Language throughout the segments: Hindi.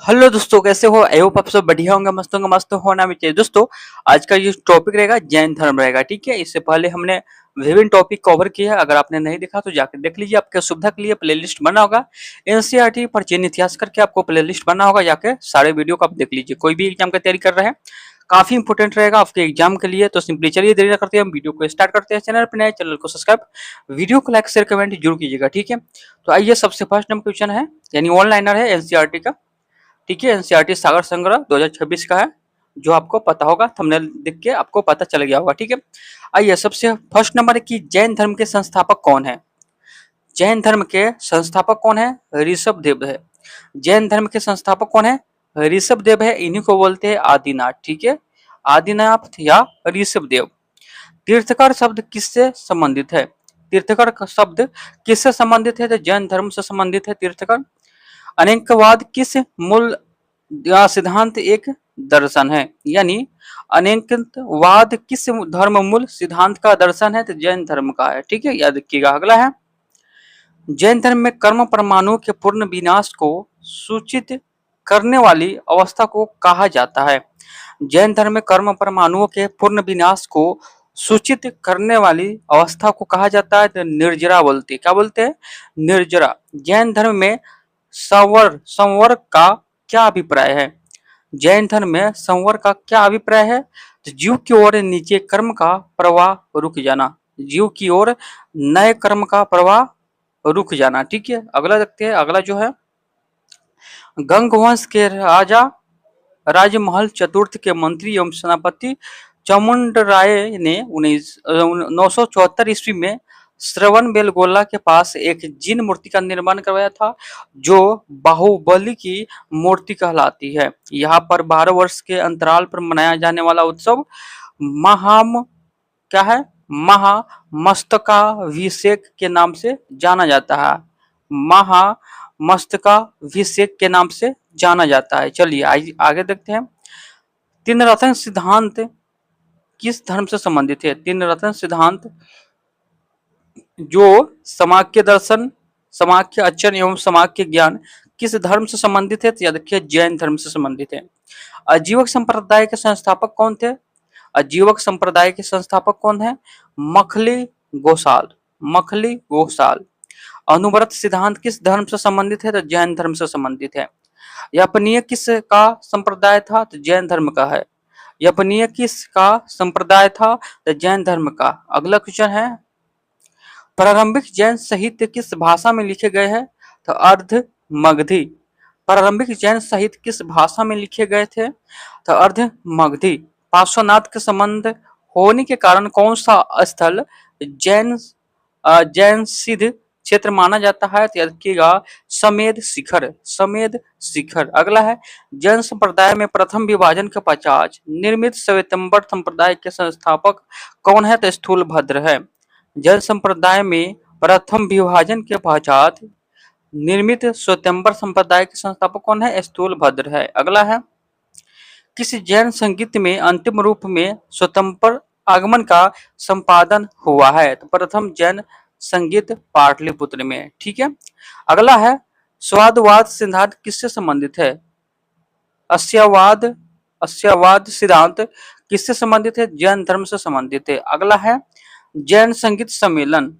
हेलो दोस्तों, कैसे हो? आई होप आप सब बढ़िया होंगे, मस्त होना भी चाहिए। दोस्तों, आज का ये टॉपिक रहेगा जैन धर्म रहेगा, ठीक है। इससे पहले हमने विभिन्न टॉपिक कवर किए हैं। अगर आपने नहीं देखा तो जाकर देख लीजिए। आपके सुविधा के लिए प्लेलिस्ट बना होगा, एनसीईआरटी पर जैन इतिहास करके आपको प्लेलिस्ट बना होगा, जाके सारे वीडियो को आप देख लीजिए। कोई भी एग्जाम की तैयारी कर रहे हैं, काफी इंपोर्टेंट रहेगा आपके एग्जाम के लिए। तो सिंपली चलिए देरी ना करते हैं, हम वीडियो को स्टार्ट करते हैं। चैनल पर नए, चैनल को सब्सक्राइब, वीडियो को लाइक शेयर कमेंट जरूर कीजिएगा, ठीक है। तो आइए, सबसे फर्स्ट नंबर क्वेश्चन है, यानी ऑनलाइनर है एनसीईआरटी का, ठीक है। एनसीईआरटी सागर संग्रह 2026 का है, जो आपको पता होगा, थंबनेल देख के आपको पता चल गया होगा, ठीक है। आइए, सबसे फर्स्ट नंबर है कि जैन धर्म के संस्थापक कौन है। जैन धर्म के संस्थापक कौन है? ऋषभ देव है। जैन धर्म के संस्थापक कौन है? ऋषभ देव है। इन्हीं को बोलते हैं आदिनाथ, ठीक है। आदिनाथ या ऋषभ देव। तीर्थकर शब्द किससे संबंधित है? तीर्थकर का शब्द किससे संबंधित है? तो जैन धर्म से संबंधित है तीर्थकर। अनेकवाद किस मूल सिद्धांत एक दर्शन है, यानी अनेकवाद किस धर्म मूल सिद्धांत का दर्शन है? तो जैन धर्म का है, ठीक है। याद रखिएगा। अगला है, जैन धर्म में कर्म परमाणु के पूर्ण विनाश को सूचित करने वाली अवस्था को कहा जाता है। जैन धर्म में कर्म परमाणुओं के पूर्ण विनाश को सूचित करने वाली अवस्था को कहा जाता है तो निर्जरा बोलते। क्या बोलते हैं? निर्जरा। जैन धर्म में संवर का क्या अभिप्राय है? जैन धर्म में संवर का क्या अभिप्राय है? तो जीव की ओर नीचे कर्म का प्रवाह रुक जाना, जीव की ओर नए कर्म का प्रवाह रुक जाना, ठीक है। अगला देखते हैं। अगला जो है, गंग वंश के राजा राजमहल चतुर्थ के मंत्री एवं सेनापति चामुंडराय ने 974 ईस्वी में श्रवण बेलगोला के पास एक जिन मूर्ति का निर्माण करवाया था, जो बाहुबली की मूर्ति कहलाती है। यहाँ पर 12 वर्ष के अंतराल पर मनाया जाने वाला उत्सव महाम क्या है? महामस्तकाभिषेक के नाम से जाना जाता है। महामस्तकाभिषेक के नाम से जाना जाता है। चलिए आगे देखते हैं। तीन रत्न सिद्धांत किस धर्म से संबंधित है? तीन रत्न सिद्धांत जो समाख्य दर्शन, समाख्य अचन एवं समाख्य ज्ञान किस धर्म से संबंधित है? तो याद रखिए, जैन धर्म से संबंधित है। आजीवक संप्रदाय के संस्थापक कौन थे? आजीवक संप्रदाय के संस्थापक कौन है? मखली गोसाल। मखली गोसाल। अनुव्रत सिद्धांत किस धर्म से संबंधित है? तो जैन धर्म से संबंधित है। यपनीय किस का संप्रदाय था? तो जैन धर्म का है। यपनीय किस का संप्रदाय था? तो जैन धर्म का। अगला क्वेश्चन है, प्रारंभिक जैन साहित्य किस भाषा में लिखे गए हैं? तो अर्ध मगधी। प्रारंभिक जैन साहित्य किस भाषा में लिखे गए थे? तो अर्ध मगधी। पार्श्वनाथ के संबंध होने के कारण कौन सा स्थल जैन सिद्ध क्षेत्र माना जाता है? तो याद रखिएगा, समेध शिखर। समेध शिखर। अगला है, जैन संप्रदाय में प्रथम विभाजन के पश्चात निर्मित श्वेतंबर संप्रदाय के संस्थापक कौन है? तो स्थूलभद्र है। जैन संप्रदाय में प्रथम विभाजन के पश्चात निर्मित श्वेतंबर संप्रदाय के संस्थापक कौन है? स्थूलभद्र है। अगला है, किस जैन संगीत में अंतिम रूप में स्वतंत्र आगमन का संपादन हुआ है? तो प्रथम जैन संगीत पाटलिपुत्र में, ठीक है। अगला है, स्वादवाद सिद्धांत किससे संबंधित है? अस्यावाद। अस्यावाद सिद्धांत किससे संबंधित है? जैन धर्म से संबंधित है। अगला है, जैन संगीत सम्मेलन।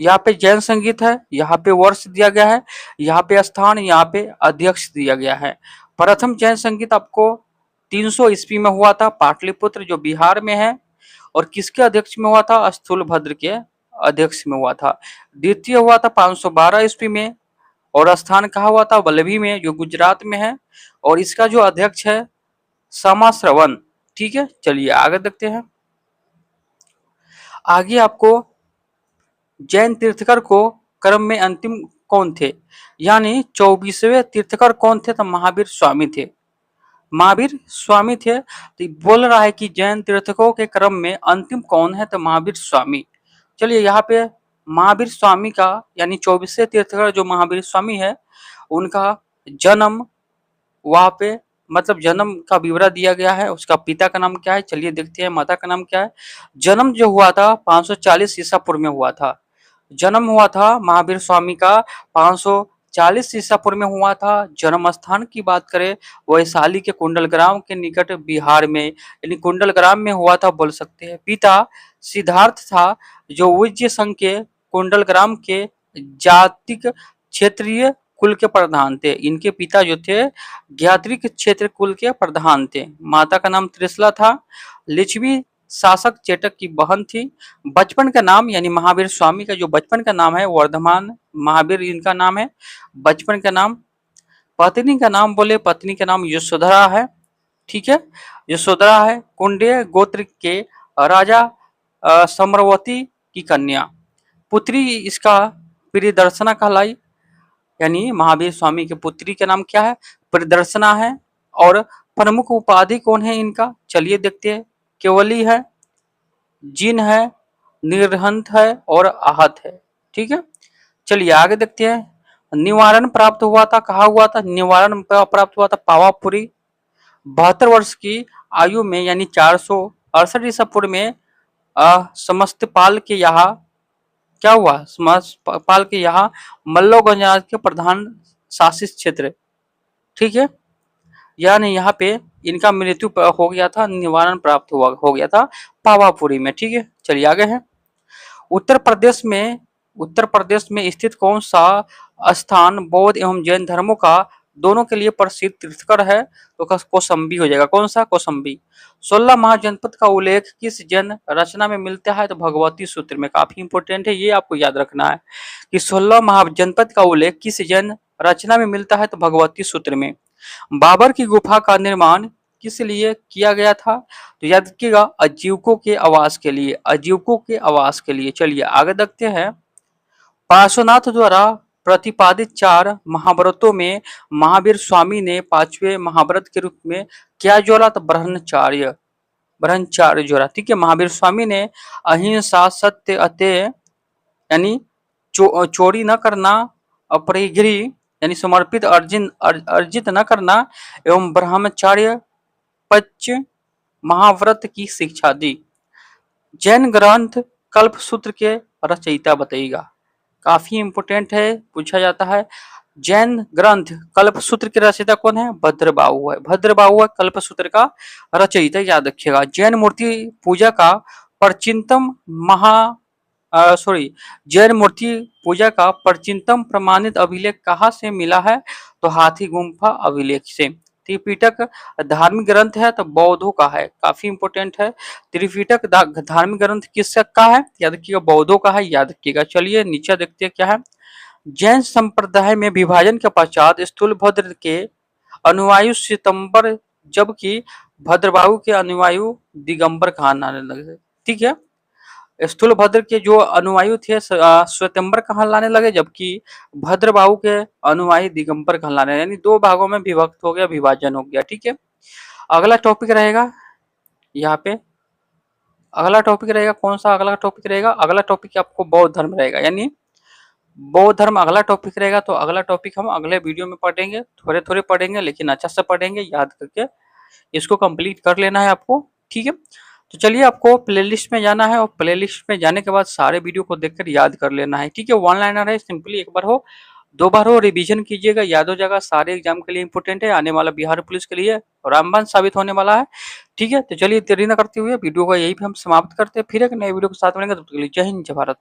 यहाँ पे जैन संगीत है, यहाँ पे वर्ष दिया गया है, यहाँ पे स्थान, यहाँ पे अध्यक्ष दिया गया है। प्रथम जैन संगीत आपको 300 ईस्वी में हुआ था, पाटलिपुत्र जो बिहार में है। और किसके अध्यक्ष में हुआ था? स्थूलभद्र के अध्यक्ष में हुआ था। द्वितीय हुआ था 512 ईस्वी में, और स्थान कहा हुआ था? वल्लभी में, जो गुजरात में है। और इसका जो अध्यक्ष है समाश्रवण, ठीक है। चलिए आगे देखते हैं। आगे आपको जैन तीर्थकर को क्रम में अंतिम कौन थे, यानी 24वें तीर्थकर कौन थे? तो महावीर स्वामी थे। महावीर स्वामी थे। तो बोल रहा है कि जैन तीर्थकों के क्रम में अंतिम कौन है? तो महावीर स्वामी। चलिए यहाँ पे महावीर स्वामी का, यानी 24वें तीर्थकर जो महावीर स्वामी है, उनका जन्म वहां पे, मतलब जन्म का विवरण दिया गया है। उसका पिता का नाम क्या है? चलिए देखते हैं, माता का नाम क्या है। जन्म जो हुआ था 540 ईसा पूर्व में हुआ था। जन्म हुआ था महावीर स्वामी का 40 ईसा पूर्व में हुआ था। जन्म स्थान की बात करें वैशाली के कुंडलग्राम के निकट बिहार में, यानी कुंडलग्राम में हुआ था बोल सकते हैं। पिता सिद्धार्थ था जो विजय संघ के कुंडलग्राम के जातिक क्षेत्रीय कुल के प्रधान थे। इनके पिता जो थे ज्ञात्रिक क्षेत्र कुल के प्रधान थे। माता का नाम त्रिशला था। लिच्छवी शासक चेटक की बहन थी। बचपन का नाम यानी महावीर स्वामी का जो बचपन का नाम है वर्धमान महावीर इनका नाम है बचपन का नाम। पत्नी का नाम बोले पत्नी का नाम यशोधरा है। ठीक है, यशोधरा है कुंडे गोत्र के राजा सम्रवती की कन्या। पुत्री इसका प्रियदर्शना कहलाई, यानी महावीर स्वामी के पुत्री का नाम क्या है, प्रियदर्शना है। और प्रमुख उपाधि कौन है इनका, चलिए देखते हैं। केवली है, जिन है, निर्हंत है और आहत है। ठीक है, चलिए आगे देखते हैं। निवारण प्राप्त हुआ था, कहा हुआ था, निवारण प्राप्त हुआ था पावापुरी। 72 वर्ष की आयु में यानी 468 ईसा पूर्व में समस्तपाल के यहाँ क्या हुआ, समस्तपाल के यहाँ मल्लो गणराज्य के प्रधान शासित क्षेत्र। ठीक है, यानी यहाँ पे इनका मृत्यु हो गया था, निवारण प्राप्त हो गया था पावापुरी में। ठीक है, चलिए आगे है। उत्तर प्रदेश में स्थित कौन सा स्थान बौद्ध एवं जैन धर्मों का दोनों के लिए प्रसिद्ध तीर्थकर है, तो कौशाम्बी हो जाएगा। कौन सा, कौशाम्बी। 16 महाजनपद का उल्लेख किस जैन रचना में मिलता है, तो भगवती सूत्र में। काफी इंपोर्टेंट है, ये आपको याद रखना है कि 16 महाजनपद का उल्लेख किस जैन रचना में मिलता है, तो भगवती सूत्र में। बाबर की गुफा का निर्माण किस लिए किया गया था, तो याद रखिएगा आजीविकों के आवास के लिए, आजीविकों के आवास के लिए। चलिए आगे देखते हैं। पार्श्वनाथ द्वारा प्रतिपादित 4 महाव्रतों में महावीर स्वामी ने 5वें महाव्रत के रूप में क्या जोड़ा, तो ब्रह्मचर्य, ब्रह्मचर्य जोड़ा। ठीक है, महावीर स्वामी ने अहिंसा, सत्य, अतेय यानी चोरी न करना, अपरिग्रही यानी समर्पित अर्जित न करना एवं ब्रह्मचर्य पच महाव्रत की शिक्षा दी। जैन ग्रंथ कल्पसूत्र के रचयिता बताइएगा। काफी इंपोर्टेंट है, पूछा जाता है। जैन ग्रंथ कल्पसूत्र के रचयिता कौन है, भद्रबाहु है। भद्रबाहु है कल्पसूत्र का रचयिता, याद रखिएगा। जैन मूर्ति पूजा का प्राचीनतम जैन मूर्ति पूजा का प्राचीनतम प्रमाणित अभिलेख कहाँ से मिला है, तो हाथी गुम्फा अभिलेख से। त्रिपिटक धार्मिक ग्रंथ है, तो बौद्धों का है। काफी इंपोर्टेंट है। त्रिपिटक धार्मिक ग्रंथ किसका है, याद रखिएगा बौद्धों का है, याद रखिएगा। चलिए नीचे देखते हैं क्या है। जैन संप्रदाय में विभाजन के पश्चात स्थूलभद्र के अनुयायी सितंबर, जबकि भद्रबाहु के अनुयायी दिगंबर कहलाने लगे। ठीक है, स्थूलभद्र के जो अनुयायी थे श्वेतंबर कहलाने लगे, जबकि भद्रबाहु के अनुयायी दिगंबर कहलाने, यानी 2 भागों में विभक्त हो गया, विभाजन हो गया। ठीक है, अगला टॉपिक रहेगा यहाँ पे, अगला टॉपिक रहेगा कौन सा, अगला टॉपिक रहेगा, अगला टॉपिक आपको बौद्ध धर्म रहेगा, यानी बौद्ध धर्म अगला टॉपिक रहेगा। तो अगला टॉपिक हम अगले वीडियो में पढ़ेंगे, थोड़े थोड़े पढ़ेंगे लेकिन अच्छा से पढ़ेंगे, याद करके इसको कंप्लीट कर लेना है आपको। ठीक है, तो चलिए आपको प्लेलिस्ट में जाना है और प्लेलिस्ट में जाने के बाद सारे वीडियो को देखकर याद कर लेना है। ठीक है, 1 लाइनर है, सिंपली 1 बार हो 2 बार हो, रिवीजन कीजिएगा, याद हो जाएगा। सारे एग्जाम के लिए इंपोर्टेंट है, आने वाला बिहार पुलिस के लिए रामबाण साबित होने वाला है। ठीक है, तो चलिए देरी न करते हुए वीडियो को यही पे हम समाप्त करते हैं, फिर एक नए वीडियो के साथ मिलेंगे। तब तक के लिए जय हिंद, जय भारत।